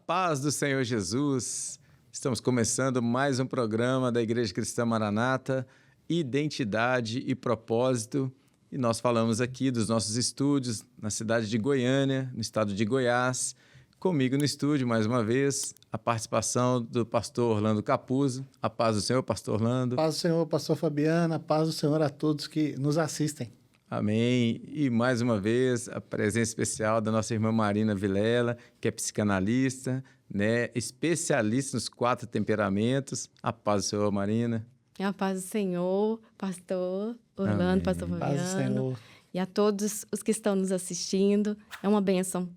paz do Senhor Jesus. Estamos começando mais um programa da Igreja Cristã Maranata, Identidade e Propósito. E nós falamos aqui dos nossos estúdios na cidade de Goiânia, no estado de Goiás. Comigo no estúdio, mais uma vez, a participação do pastor Orlando Capuzzo. A paz do Senhor, pastor Orlando. Paz do Senhor, pastor Fabiana. Paz do Senhor a todos que nos assistem. Amém. E mais uma vez, a presença especial da nossa irmã Marina Vilela, que é psicanalista, né, especialista nos 4 temperamentos. A paz do Senhor, Marina. A paz do Senhor, pastor Orlando, Amém. pastor Fabiano. Paz do Senhor. E a todos os que estão nos assistindo. É uma bênção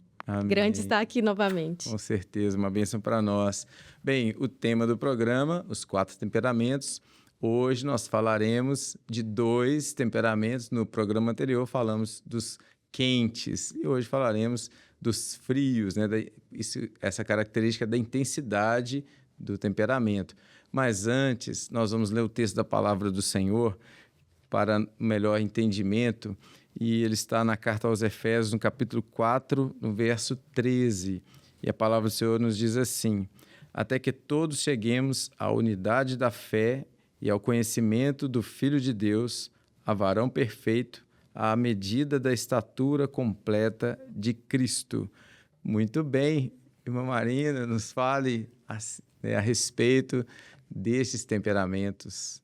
grande estar aqui novamente. Com certeza, uma bênção para nós. Bem, o tema do programa, os 4 temperamentos. Hoje nós falaremos de 2 temperamentos. No programa anterior falamos dos quentes e hoje falaremos dos frios, né? Essa característica da intensidade do temperamento. Mas antes, nós vamos ler o texto da palavra do Senhor para melhor entendimento, e ele está na carta aos Efésios, no capítulo 4, no verso 13. E a palavra do Senhor nos diz assim: até que todos cheguemos à unidade da fé e ao conhecimento do Filho de Deus, a varão perfeito, à medida da estatura completa de Cristo. Muito bem, irmã Marina, nos fale a respeito destes temperamentos.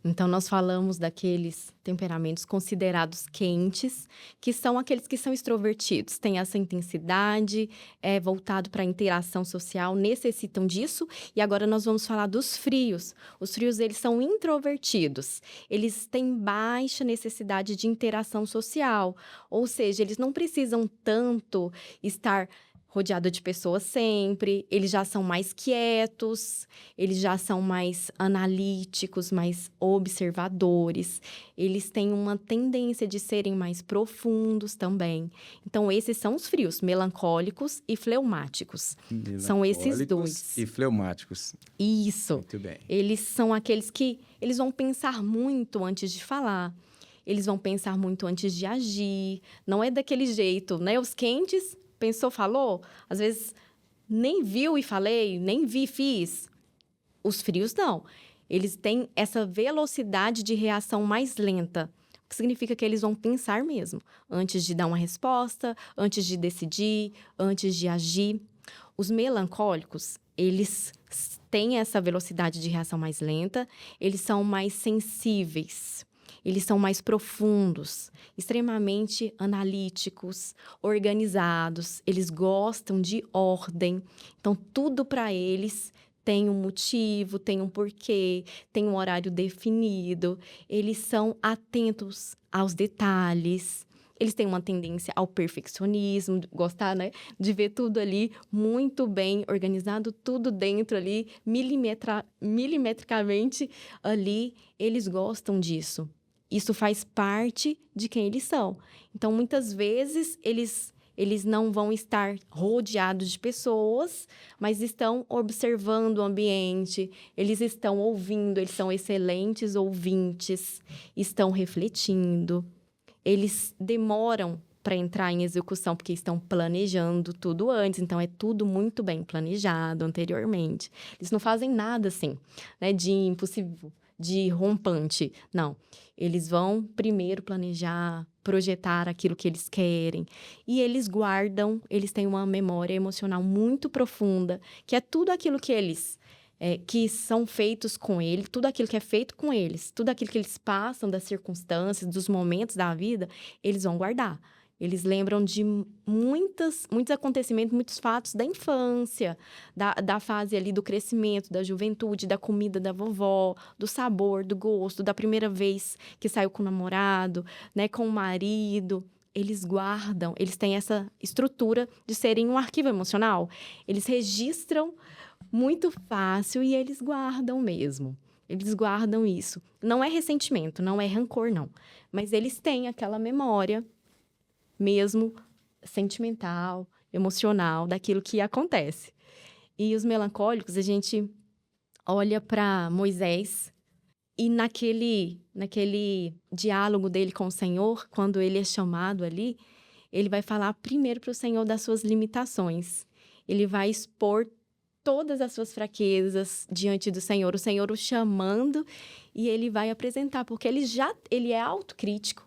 Então, nós falamos daqueles temperamentos considerados quentes, que são aqueles que são extrovertidos, têm essa intensidade, voltado para a interação social, necessitam disso. E agora nós vamos falar dos frios. Os frios, eles são introvertidos. Eles têm baixa necessidade de interação social, ou seja, eles não precisam tanto estar rodeado de pessoas sempre, eles já são mais quietos, eles já são mais analíticos, mais observadores, eles têm uma tendência de serem mais profundos também. Então, esses são os frios, melancólicos e fleumáticos. São esses 2. E fleumáticos. Isso. Muito bem. Eles são aqueles que eles vão pensar muito antes de falar. Eles vão pensar muito antes de agir. Não é daquele jeito, né? Os quentes... Pensou, falou, às vezes nem viu e falei, nem vi, fiz. Os frios não. Eles têm essa velocidade de reação mais lenta, o que significa que eles vão pensar mesmo, antes de dar uma resposta, antes de decidir, antes de agir. Os melancólicos, eles têm essa velocidade de reação mais lenta, eles são mais sensíveis. Eles são mais profundos, extremamente analíticos, organizados. Eles gostam de ordem. Então, tudo para eles tem um motivo, tem um porquê, tem um horário definido. Eles são atentos aos detalhes. Eles têm uma tendência ao perfeccionismo, gostar, né, de ver tudo ali muito bem organizado, tudo dentro ali, milimetricamente ali. Eles gostam disso. Isso faz parte de quem eles são. Então, muitas vezes, eles não vão estar rodeados de pessoas, mas estão observando o ambiente, eles estão ouvindo, eles são excelentes ouvintes, estão refletindo. Eles demoram para entrar em execução, porque estão planejando tudo antes. Então, é tudo muito bem planejado anteriormente. Eles não fazem nada assim, né, de impossível, de rompante. Não. Eles vão primeiro planejar, projetar aquilo que eles querem. E eles guardam, eles têm uma memória emocional muito profunda, que é tudo aquilo que eles... que são feitos com ele, tudo aquilo que é feito com eles, tudo aquilo que eles passam das circunstâncias, dos momentos da vida, eles vão guardar. Eles lembram de muitos acontecimentos, muitos fatos da infância, da fase ali do crescimento, da juventude, da comida da vovó, do sabor, do gosto, da primeira vez que saiu com o namorado, né, com o marido. Eles guardam, eles têm essa estrutura de serem um arquivo emocional. Eles registram muito fácil e eles guardam mesmo. Eles guardam isso. Não é ressentimento, não é rancor, não. Mas eles têm aquela memória mesmo sentimental, emocional, daquilo que acontece. E os melancólicos, a gente olha para Moisés e naquele diálogo dele com o Senhor, quando ele é chamado ali, ele vai falar primeiro para o Senhor das suas limitações. ele vai expor todas as suas fraquezas diante do Senhor, o Senhor o chamando, e ele vai apresentar, porque ele é autocrítico,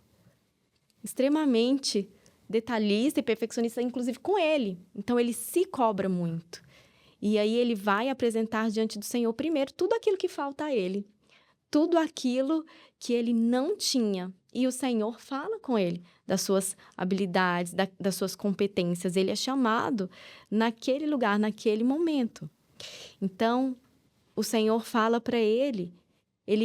extremamente detalhista e perfeccionista, inclusive com ele. Então, ele se cobra muito. E aí, ele vai apresentar diante do Senhor, primeiro, tudo aquilo que falta a ele. Tudo aquilo que ele não tinha. E o Senhor fala com ele das suas habilidades, das suas competências. Ele é chamado naquele lugar, naquele momento. Então, o Senhor fala para ele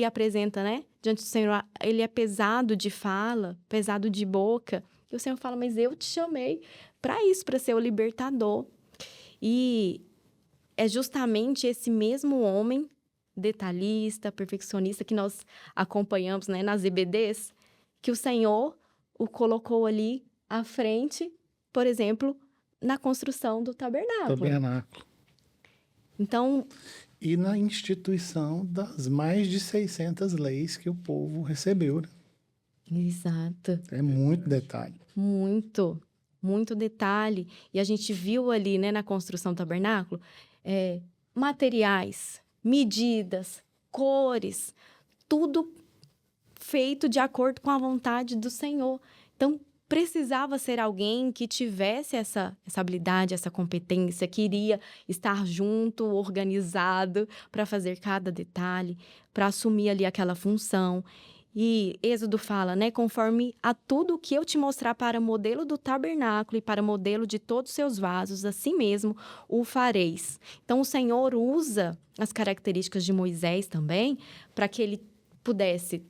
apresenta, né? Diante do Senhor, ele é pesado de fala, pesado de boca. E o Senhor fala, mas eu te chamei para isso, para ser o libertador. E é justamente esse mesmo homem detalhista, perfeccionista, que nós acompanhamos, né, nas EBDs, que o Senhor o colocou ali à frente, por exemplo, na construção do tabernáculo. Então... E na instituição das mais de 600 leis que o povo recebeu. Né? Exato. É muito detalhe. Muito, muito detalhe. E a gente viu ali, né, na construção do tabernáculo, materiais, medidas, cores, tudo feito de acordo com a vontade do Senhor. Então, precisava ser alguém que tivesse essa habilidade, essa competência, que iria estar junto, organizado, para fazer cada detalhe, para assumir ali aquela função. E Êxodo fala, né, conforme a tudo o que eu te mostrar para modelo do tabernáculo e para modelo de todos os seus vasos, assim mesmo o fareis. Então, o Senhor usa as características de Moisés também para que ele pudesse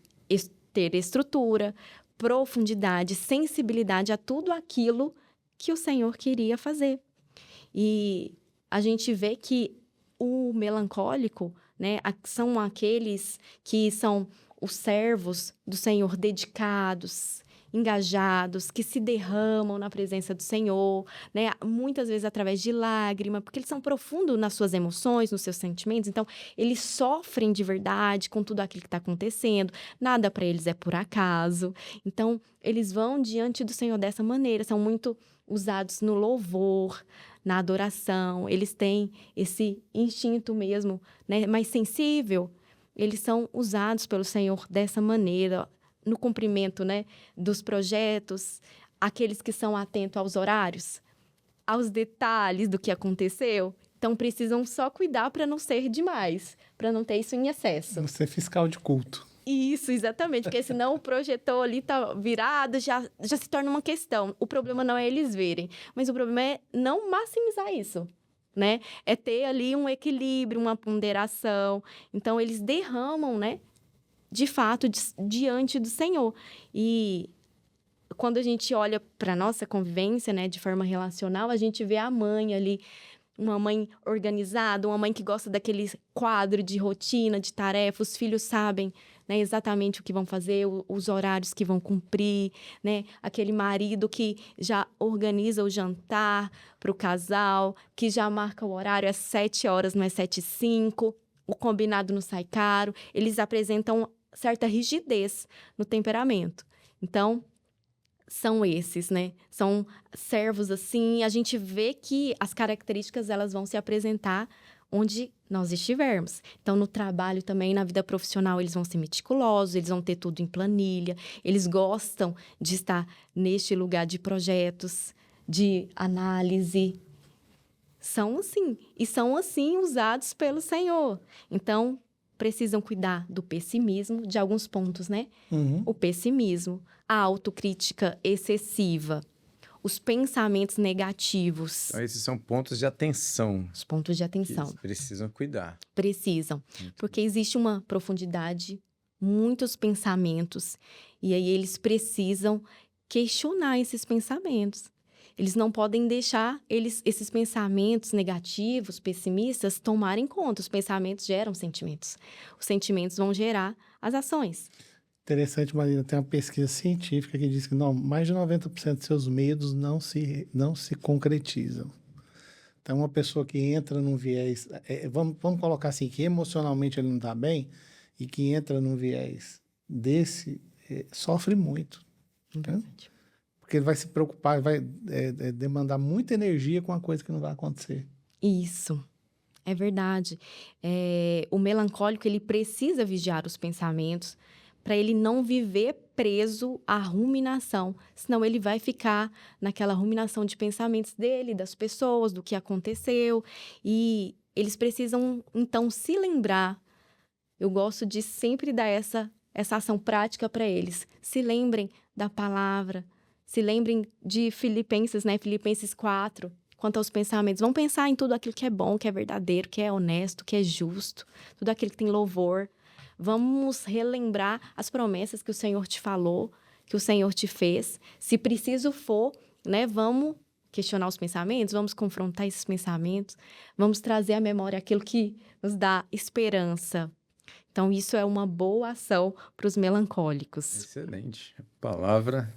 ter estrutura, profundidade, sensibilidade a tudo aquilo que o Senhor queria fazer. E a gente vê que o melancólico, né, são aqueles que são os servos do Senhor dedicados, engajados, que se derramam na presença do Senhor, né? Muitas vezes através de lágrima, porque eles são profundos nas suas emoções, nos seus sentimentos, então eles sofrem de verdade com tudo aquilo que está acontecendo, nada para eles é por acaso, então eles vão diante do Senhor dessa maneira, são muito usados no louvor, na adoração, eles têm esse instinto mesmo, né, mais sensível, eles são usados pelo Senhor dessa maneira, no cumprimento, né, dos projetos, aqueles que são atentos aos horários, aos detalhes do que aconteceu. Então, precisam só cuidar para não ser demais, para não ter isso em excesso. Não ser fiscal de culto. Isso, exatamente, porque senão o projetor ali tá virado, já se torna uma questão. O problema não é eles verem, mas o problema é não maximizar isso. Né? É ter ali um equilíbrio, uma ponderação. Então, eles derramam, né? De fato, diante do Senhor. E quando a gente olha para a nossa convivência, né? De forma relacional, a gente vê a mãe ali, uma mãe organizada, uma mãe que gosta daquele quadro de rotina, de tarefa. Os filhos sabem, né, exatamente o que vão fazer, os horários que vão cumprir, né? Aquele marido que já organiza o jantar para o casal, que já marca o horário às 7 horas, não é 7h05, o combinado não sai caro. Eles apresentam certa rigidez no temperamento. Então, são esses, né? São servos assim, a gente vê que as características elas vão se apresentar onde nós estivermos. Então, no trabalho também, na vida profissional, eles vão ser meticulosos, eles vão ter tudo em planilha, eles gostam de estar neste lugar de projetos, de análise. São assim, e são assim usados pelo Senhor. Então, precisam cuidar do pessimismo, de alguns pontos, né? O pessimismo, a autocrítica excessiva, os pensamentos negativos. Então, esses são pontos de atenção. Os pontos de atenção. Que eles precisam cuidar. Precisam. Porque existe uma profundidade, muitos pensamentos. E aí eles precisam questionar esses pensamentos. Eles não podem deixar esses pensamentos negativos, pessimistas, tomarem conta. Os pensamentos geram sentimentos. Os sentimentos vão gerar as ações. Interessante, Marina, tem uma pesquisa científica que diz que mais de 90% de seus medos não se concretizam. Então, uma pessoa que entra num viés... vamos colocar assim, que emocionalmente ele não está bem e que entra num viés desse, sofre muito. Né? Porque ele vai se preocupar, vai demandar muita energia com uma coisa que não vai acontecer. Isso, é verdade. O melancólico, ele precisa vigiar os pensamentos para ele não viver preso à ruminação, senão ele vai ficar naquela ruminação de pensamentos dele, das pessoas, do que aconteceu, e eles precisam, então, se lembrar. Eu gosto de sempre dar essa ação prática para eles. Se lembrem da palavra, se lembrem de Filipenses, né? Filipenses 4, quanto aos pensamentos. Vão pensar em tudo aquilo que é bom, que é verdadeiro, que é honesto, que é justo, tudo aquilo que tem louvor. Vamos relembrar as promessas que o Senhor te falou, que o Senhor te fez. Se preciso for, né, vamos questionar os pensamentos, vamos confrontar esses pensamentos, vamos trazer à memória aquilo que nos dá esperança. Então, isso é uma boa ação para os melancólicos. Excelente. A palavra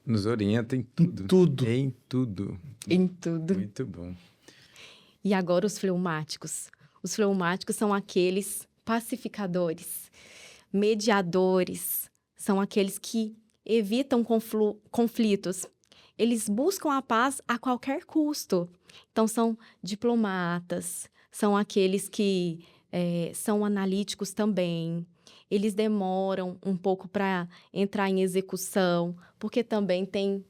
nos orienta em tudo. Tudo. Em tudo. Em tudo. Muito bom. E agora os fleumáticos. Os fleumáticos são aqueles pacificadores, mediadores, são aqueles que evitam conflitos. Eles buscam a paz a qualquer custo. Então, são diplomatas, são aqueles que são analíticos também. Eles demoram um pouco para entrar em execução, porque também tem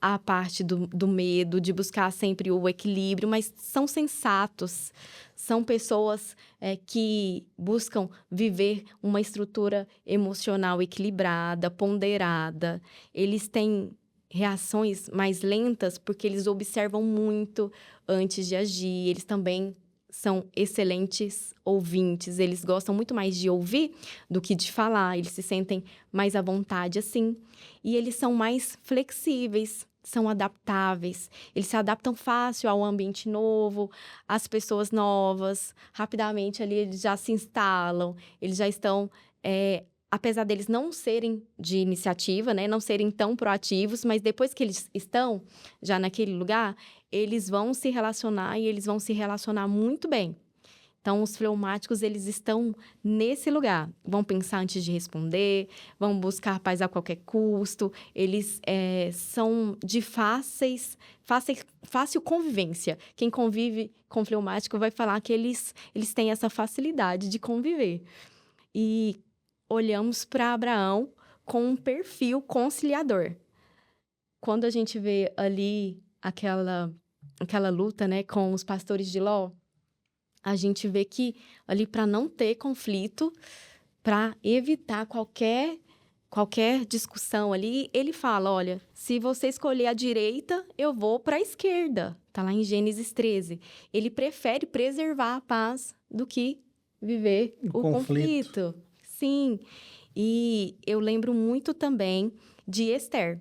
a parte do medo, de buscar sempre o equilíbrio, mas são sensatos, são pessoas que buscam viver uma estrutura emocional equilibrada, ponderada. Eles têm reações mais lentas porque eles observam muito antes de agir. Eles também são excelentes ouvintes, eles gostam muito mais de ouvir do que de falar, eles se sentem mais à vontade assim. E eles são mais flexíveis, são adaptáveis, eles se adaptam fácil ao ambiente novo, às pessoas novas, rapidamente ali eles já se instalam, eles já estão, apesar deles não serem de iniciativa, né, não serem tão proativos, mas depois que eles estão já naquele lugar, eles vão se relacionar e eles vão se relacionar muito bem. Então, os fleumáticos, eles estão nesse lugar. Vão pensar antes de responder, vão buscar paz a qualquer custo. Eles são de fácil convivência. Quem convive com fleumático vai falar que eles têm essa facilidade de conviver. E olhamos para Abraão com um perfil conciliador. Quando a gente vê ali aquela luta, né, com os pastores de Ló, a gente vê que ali para não ter conflito, para evitar qualquer discussão ali, ele fala, olha, se você escolher a direita, eu vou para a esquerda. Está lá em Gênesis 13. Ele prefere preservar a paz do que viver o conflito. Sim. E eu lembro muito também de Esther.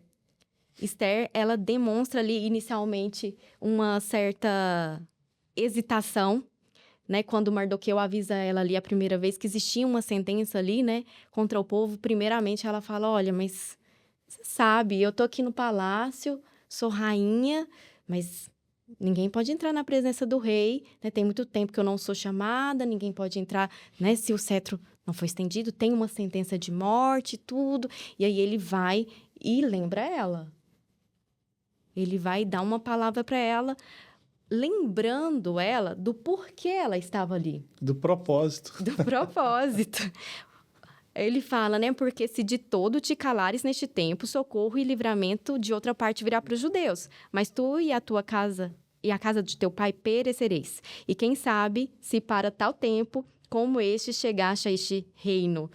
Esther, ela demonstra ali inicialmente uma certa hesitação, né? Quando Mardoqueu avisa ela ali a primeira vez que existia uma sentença ali, né, contra o povo, primeiramente ela fala, olha, mas você sabe, eu tô aqui no palácio, sou rainha, mas ninguém pode entrar na presença do rei, né? Tem muito tempo que eu não sou chamada, ninguém pode entrar, né? Se o cetro não foi estendido, tem uma sentença de morte, tudo. E aí ele vai e lembra ela. Ele vai dar uma palavra para ela, lembrando ela do porquê ela estava ali. Do propósito. Do propósito. Ele fala, né? Porque se de todo te calares neste tempo, socorro e livramento de outra parte virá para os judeus. Mas tu e a tua casa e a casa de teu pai perecereis. E quem sabe se para tal tempo como este chegaste a este reino.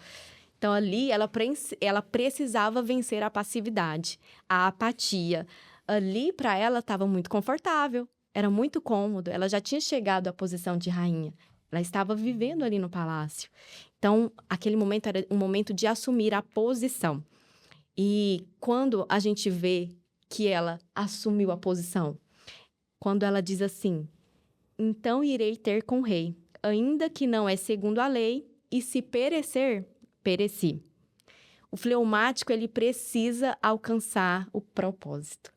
Então, ali, ela precisava vencer a passividade, a apatia. Ali, para ela, estava muito confortável, era muito cômodo. Ela já tinha chegado à posição de rainha. Ela estava vivendo ali no palácio. Então, aquele momento era um momento de assumir a posição. E quando a gente vê que ela assumiu a posição, quando ela diz assim, então irei ter com o rei, ainda que não é segundo a lei, e se perecer, pereci. O fleumático, ele precisa alcançar o propósito.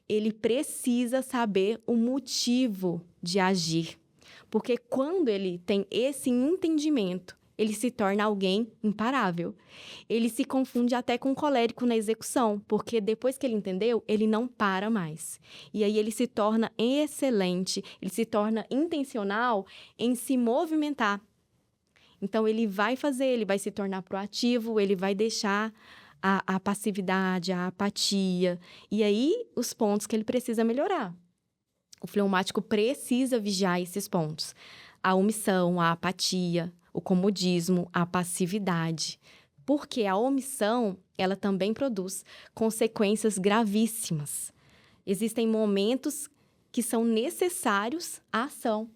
Ele precisa saber o motivo de agir. Porque quando ele tem esse entendimento, ele se torna alguém imparável. Ele se confunde até com colérico na execução, porque depois que ele entendeu, ele não para mais. E aí ele se torna excelente, ele se torna intencional em se movimentar. Então, ele vai fazer, ele vai se tornar proativo, ele vai deixar a passividade, a apatia. E aí, os pontos que ele precisa melhorar. O fleumático precisa vigiar esses pontos. A omissão, a apatia, o comodismo, a passividade. Porque a omissão, ela também produz consequências gravíssimas. Existem momentos que são necessários à ação.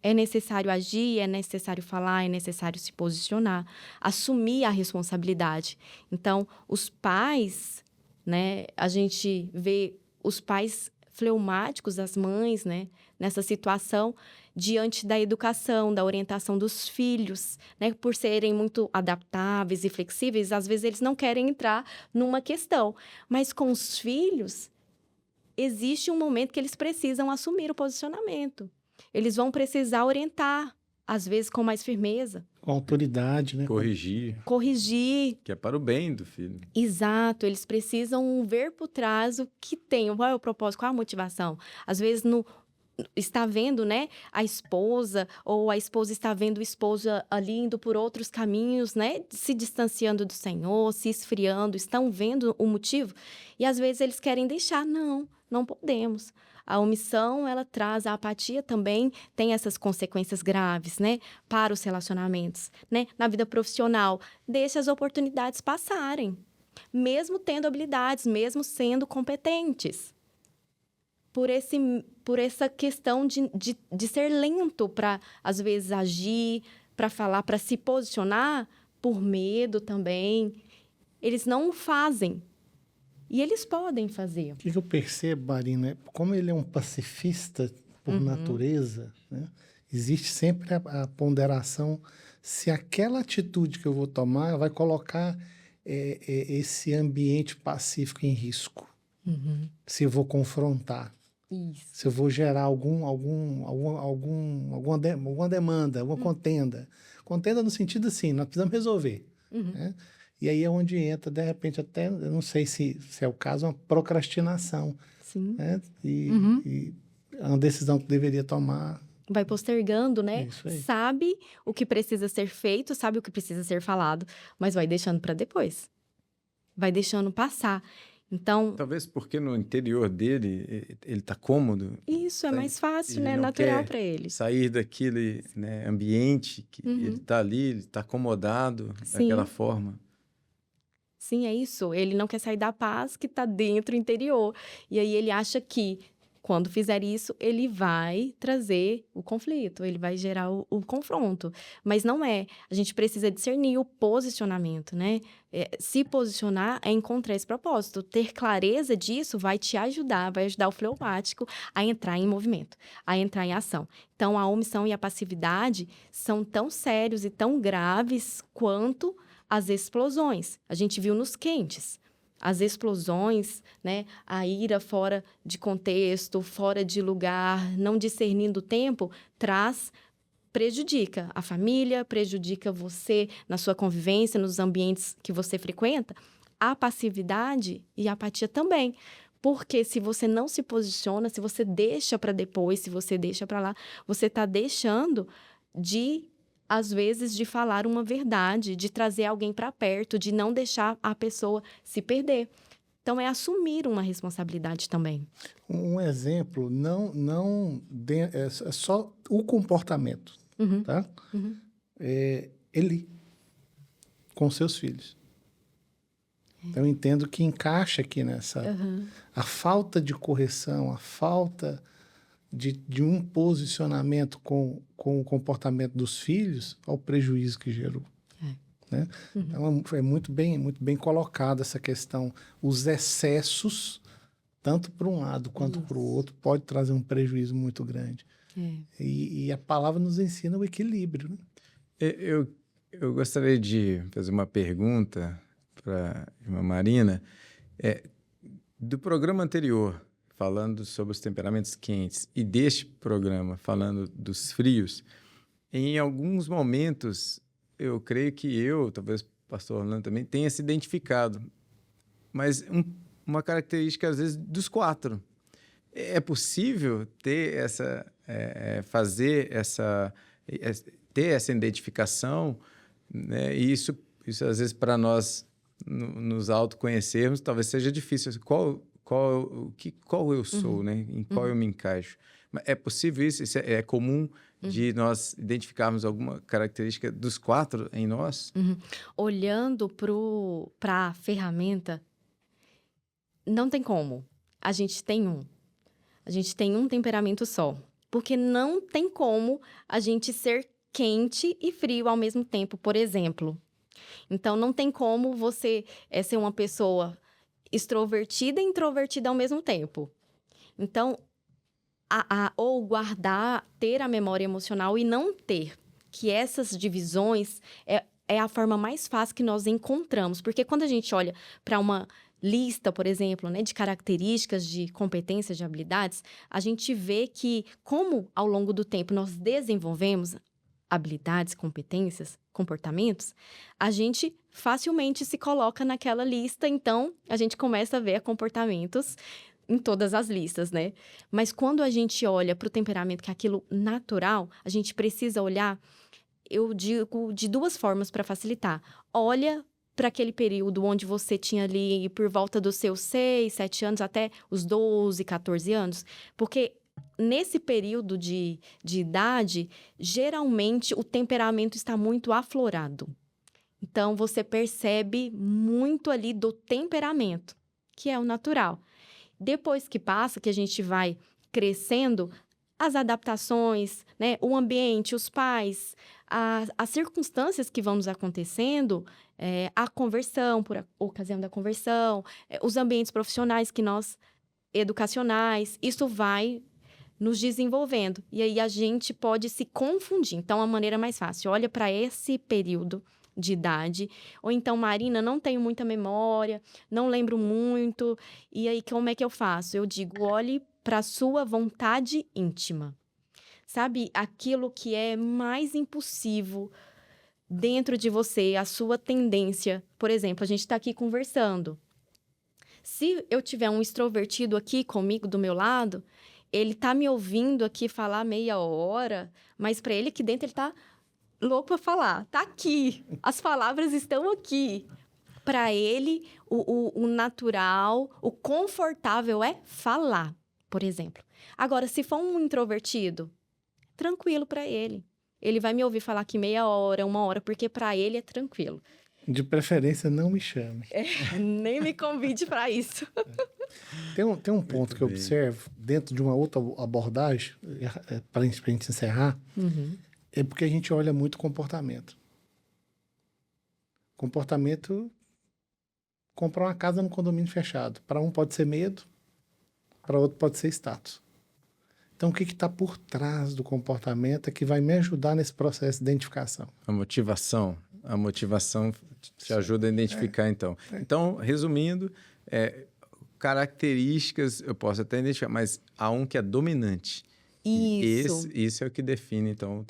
É necessário agir, é necessário falar, é necessário se posicionar, assumir a responsabilidade. Então, os pais, né, a gente vê os pais fleumáticos, as mães, né, nessa situação, diante da educação, da orientação dos filhos, né, por serem muito adaptáveis e flexíveis, às vezes eles não querem entrar numa questão. Mas com os filhos, existe um momento que eles precisam assumir o posicionamento. Eles vão precisar orientar, às vezes com mais firmeza. Com autoridade, né? Corrigir. Que é para o bem do filho. Exato. Eles precisam ver por trás o que tem, qual é o propósito, qual é a motivação. Às vezes, está vendo, né, a esposa, ou a esposa está vendo o esposo ali indo por outros caminhos, né, se distanciando do Senhor, se esfriando, estão vendo o motivo. E às vezes eles querem deixar. Não podemos. A omissão, ela traz a apatia também, tem essas consequências graves, né? Para os relacionamentos, né? Na vida profissional, deixa as oportunidades passarem. Mesmo tendo habilidades, mesmo sendo competentes. Por essa questão de ser lento para, às vezes, agir, para falar, para se posicionar, por medo também. Eles não o fazem. E eles podem fazer. O que eu percebo, Marina, como ele é um pacifista por natureza, né? Existe sempre a ponderação se aquela atitude que eu vou tomar vai colocar esse ambiente pacífico em risco. Se eu vou confrontar. Isso. Se eu vou gerar alguma demanda, alguma contenda. Contenda no sentido assim, nós precisamos resolver. Né? E aí é onde entra, de repente, até, eu não sei se é o caso, uma procrastinação. Sim. Né? E é uma decisão que deveria tomar. Vai postergando, né? Isso aí. Sabe o que precisa ser feito, sabe o que precisa ser falado, mas vai deixando para depois. Vai deixando passar. Então... Talvez porque no interior dele, ele está cômodo. Isso, é mais fácil, né? Não Natural para ele. Sair daquele, né, ambiente que ele está ali, ele está acomodado daquela forma. Sim, é isso. Ele não quer sair da paz que está dentro do interior. E aí ele acha que, quando fizer isso, ele vai trazer o conflito, ele vai gerar o confronto. Mas não é. A gente precisa discernir o posicionamento, né? Se posicionar é encontrar esse propósito. Ter clareza disso vai te ajudar, vai ajudar o fleumático a entrar em movimento, a entrar em ação. Então, a omissão e a passividade são tão sérios e tão graves quanto as explosões. A gente viu nos quentes. As explosões, né? A ira fora de contexto, fora de lugar, não discernindo o tempo, prejudica a família, prejudica você na sua convivência, nos ambientes que você frequenta. A passividade e a apatia também. Porque se você não se posiciona, se você deixa para depois, se você deixa para lá, você está deixando às vezes, de falar uma verdade, de trazer alguém para perto, de não deixar a pessoa se perder. Então, é assumir uma responsabilidade também. Um exemplo, é só o comportamento, tá? Ele, com seus filhos. Então, eu entendo que encaixa aqui nessa... A falta de correção, a falta... De um posicionamento com o comportamento dos filhos ao prejuízo que gerou. Né? Então, é muito bem colocada essa questão. Os excessos, tanto para um lado quanto para o outro, pode trazer um prejuízo muito grande. E a palavra nos ensina o equilíbrio. Né? Eu gostaria de fazer uma pergunta para a irmã Marina. Do programa anterior, falando sobre os temperamentos quentes, e deste programa, falando dos frios, em alguns momentos, eu creio que talvez o pastor Orlando também, tenha se identificado. Mas uma característica, às vezes, dos 4. É possível ter ter essa identificação, né? E isso às vezes, para nós nos autoconhecermos, talvez seja difícil. Qual eu sou, né? Em qual eu me encaixo? Mas é possível isso? Isso é comum de nós identificarmos alguma característica dos 4 em nós? Olhando para a ferramenta, não tem como. A gente tem um temperamento só. Porque não tem como a gente ser quente e frio ao mesmo tempo, por exemplo. Então, não tem como você ser uma pessoa extrovertida e introvertida ao mesmo tempo. Então, ou ter a memória emocional e não ter, que essas divisões é a forma mais fácil que nós encontramos. Porque quando a gente olha para uma lista, por exemplo, né, de características, de competências, de habilidades, a gente vê que, como ao longo do tempo nós desenvolvemos habilidades, competências, comportamentos, a gente facilmente se coloca naquela lista, então a gente começa a ver comportamentos em todas as listas, né? Mas quando a gente olha para o temperamento, que é aquilo natural, a gente precisa olhar, eu digo, de 2 formas para facilitar. Olha para aquele período onde você tinha ali por volta dos seus 6, 7 anos até os 12, 14 anos, porque nesse período de idade, geralmente o temperamento está muito aflorado. Então, você percebe muito ali do temperamento, que é o natural. Depois que passa, que a gente vai crescendo, as adaptações, né? O ambiente, os pais, as circunstâncias que vão nos acontecendo, a conversão, por ocasião da conversão, os ambientes profissionais educacionais, isso vai nos desenvolvendo. E aí a gente pode se confundir. Então, a maneira mais fácil, olha para esse período de idade. Ou então, Marina, não tenho muita memória, não lembro muito. E aí, como é que eu faço? Eu digo, olhe para a sua vontade íntima. Sabe, aquilo que é mais impulsivo dentro de você, a sua tendência. Por exemplo, a gente está aqui conversando. Se eu tiver um extrovertido aqui comigo, do meu lado, ele tá me ouvindo aqui falar meia hora, mas para ele aqui dentro ele tá louco para falar. Tá aqui, as palavras estão aqui. Para ele, o natural, o confortável é falar, por exemplo. Agora, se for um introvertido, tranquilo para ele. Ele vai me ouvir falar aqui meia hora, 1 hora, porque para ele é tranquilo. De preferência, não me chame. Nem me convide para isso. Tem um ponto que eu observo, dentro de uma outra abordagem, para a gente encerrar, é porque a gente olha muito comportamento. Comportamento, comprar uma casa no condomínio fechado. Para um pode ser medo, para outro pode ser status. Então, o que está por trás do comportamento é que vai me ajudar nesse processo de identificação. A motivação te ajuda a identificar, então. Então, resumindo, características eu posso até identificar, mas há um que é dominante. Isso é o que define, então,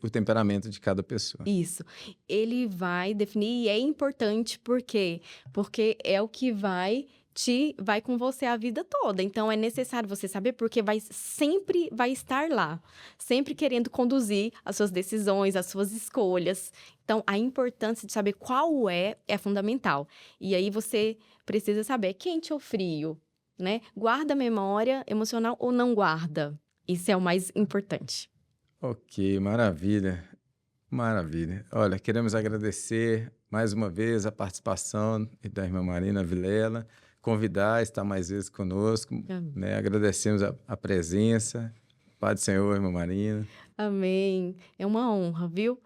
o temperamento de cada pessoa. Isso. Ele vai definir, e é importante por quê? Porque é o que vai com você a vida toda. Então, é necessário você saber, porque sempre vai estar lá. Sempre querendo conduzir as suas decisões, as suas escolhas. Então, a importância de saber qual é fundamental. E aí, você precisa saber quente ou frio, né? Guarda a memória emocional ou não guarda? Isso é o mais importante. Ok, maravilha. Maravilha. Olha, queremos agradecer mais uma vez a participação da irmã Marina Vilela, convidar a estar mais vezes conosco, né? Agradecemos a presença. Pai do Senhor, irmã Marina. Amém. É uma honra, viu?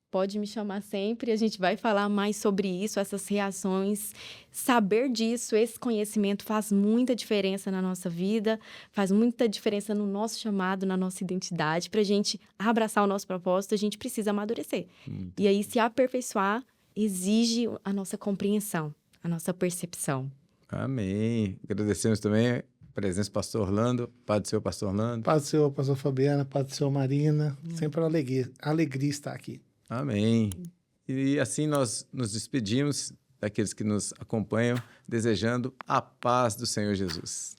Pode me chamar sempre, a gente vai falar mais sobre isso, essas reações. Saber disso, esse conhecimento faz muita diferença na nossa vida, faz muita diferença no nosso chamado, na nossa identidade. Para a gente abraçar o nosso propósito, a gente precisa amadurecer. E aí, se aperfeiçoar, exige a nossa compreensão, a nossa percepção. Amém. Agradecemos também a presença do pastor Orlando, Pai do Senhor, pastor Orlando. Pai do Senhor, pastor Fabiana, Pai do Senhor, Marina. Sempre uma alegria estar aqui. Amém. E assim nós nos despedimos daqueles que nos acompanham, desejando a paz do Senhor Jesus.